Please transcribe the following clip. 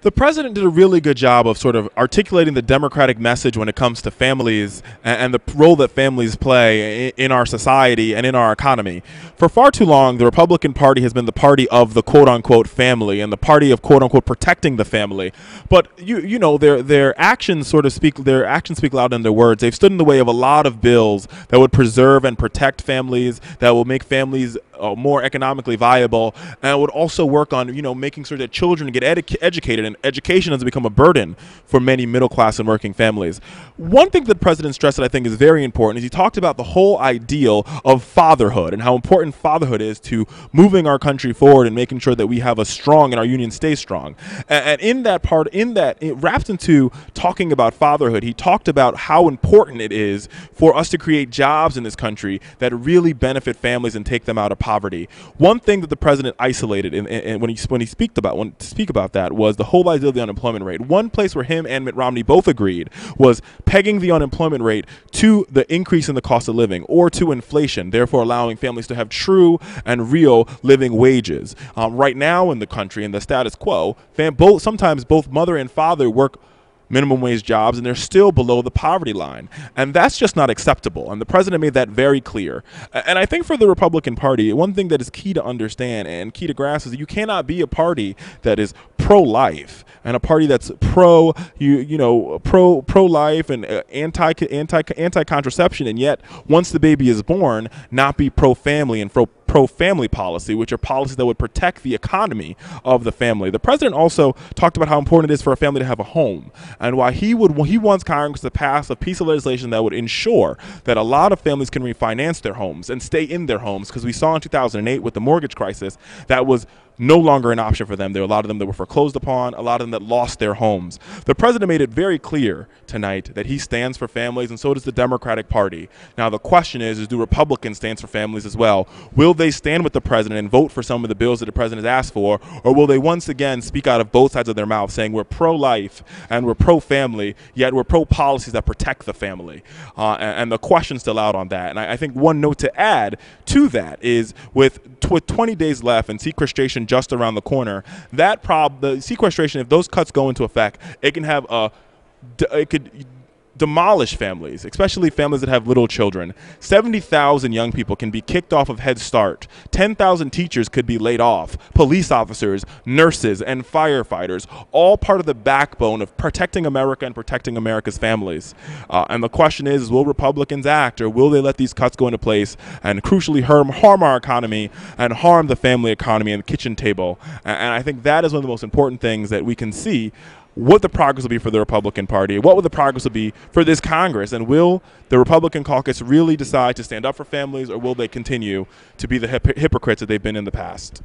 The president did a really good job of sort of articulating the Democratic message when it comes to families and the role that families play in our society and in our economy. For far too long, the Republican Party has been the party of the quote-unquote family and the party of quote-unquote protecting the family. But you know their actions sort of speak louder than their words. They've stood in the way of a lot of bills that would preserve and protect families, that will make families more economically viable, and would also work on making sure that children get educated, and education has become a burden for many middle class and working families. One thing that the president stressed that I think is very important is he talked about the whole ideal of fatherhood and how important fatherhood is to moving our country forward and making sure that we have a strong and our union stays strong. And it wrapped into talking about fatherhood, he talked about how important it is for us to create jobs in this country that really benefit families and take them out of poverty. One thing that the president isolated when he speak about that was the whole idea of the unemployment rate. One place where him and Mitt Romney both agreed was pegging the unemployment rate to the increase in the cost of living or to inflation, therefore allowing families to have true and real living wages. Right now in the country, in the status quo, sometimes both mother and father work minimum wage jobs, and they're still below the poverty line. And that's just not acceptable. And the president made that very clear. And I think for the Republican Party, one thing that is key to understand and key to grasp is that you cannot be a party that is pro-life and a party that's pro-life and anti-contraception, and yet once the baby is born, not be pro-family and pro-family policy, which are policies that would protect the economy of the family. The president also talked about how important it is for a family to have a home, and why he wants Congress to pass a piece of legislation that would ensure that a lot of families can refinance their homes and stay in their homes, because we saw in 2008 with the mortgage crisis that was no longer an option for them. There were a lot of them that were foreclosed upon, a lot of them that lost their homes. The president made it very clear tonight that he stands for families, and so does the Democratic Party. Now the question is do Republicans stand for families as well? Will they stand with the president and vote for some of the bills that the president has asked for, or will they once again speak out of both sides of their mouth saying we're pro-life and we're pro-family, yet we're pro-policies that protect the family? And the question's still out on that. And I think one note to add to that is with 20 days left and sequestration just around the corner, the sequestration, if those cuts go into effect, it could demolish families, especially families that have little children. 70,000 young people can be kicked off of Head Start. 10,000 teachers could be laid off. Police officers, nurses, and firefighters, all part of the backbone of protecting America and protecting America's families. And the question is will Republicans act, or will they let these cuts go into place and crucially harm our economy and harm the family economy and the kitchen table? And I think that is one of the most important things that we can see what the progress will be for the Republican Party, what will the progress will be for this Congress, and will the Republican caucus really decide to stand up for families, or will they continue to be the hypocrites that they've been in the past?